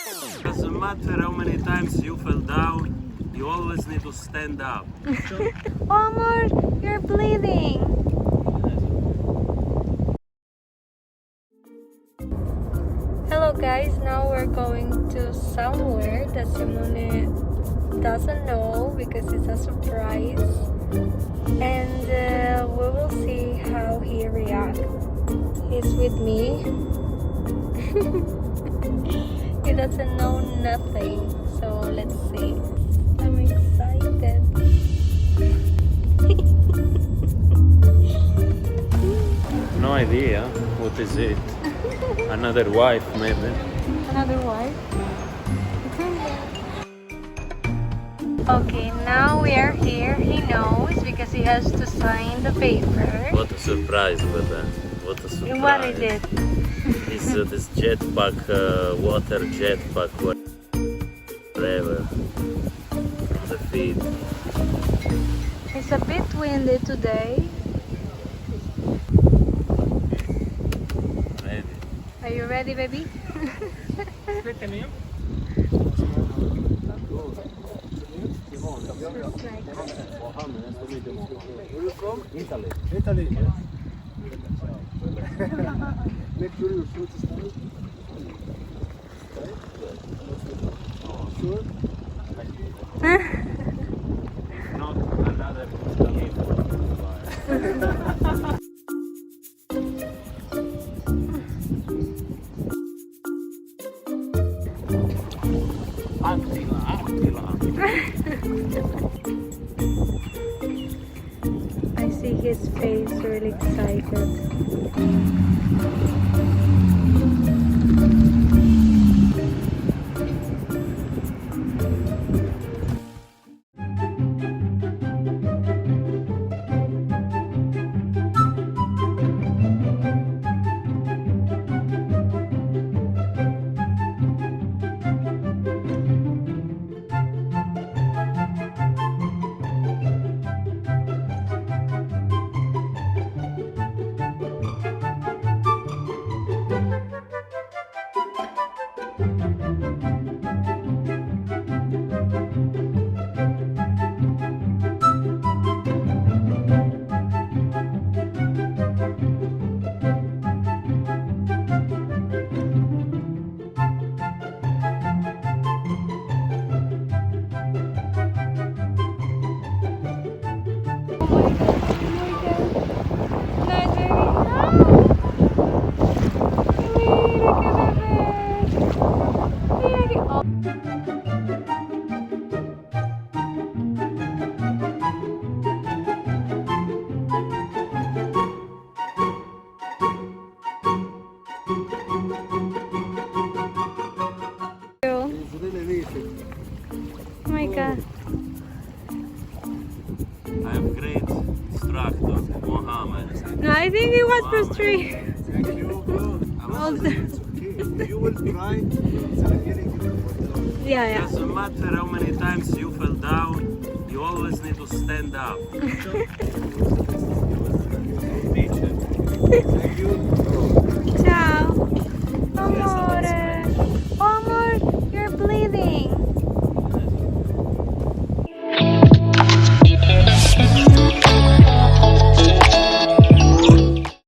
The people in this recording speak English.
Doesn't matter how many times you fell down, you always need to stand up. Omar, you're bleeding. Hello guys, now we're going to somewhere that Simone doesn't know because it's a surprise. And we will see how he reacts. He's with me. He doesn't know nothing, so let's see. I'm excited. No idea. What is it? Another wife, maybe. Another wife? Okay, now we are here. He knows because he has to sign the paper. What a surprise, but what a surprise. What is it? It's this jetpack, water jetpack, whatever, from the feet. It's a bit windy today. Ready. Are you ready, baby? Where you from? Italy. Italy? Yes. Make sure your foot is tight. Sure? Not another I see his face really excited. Oh my god. I have great instructor, Mohammed. No, I think it was frustrating. Thank you. It's okay. You will try. It's the beginning. Yeah. Doesn't matter how many times you fell down, you always need to stand up. Teacher.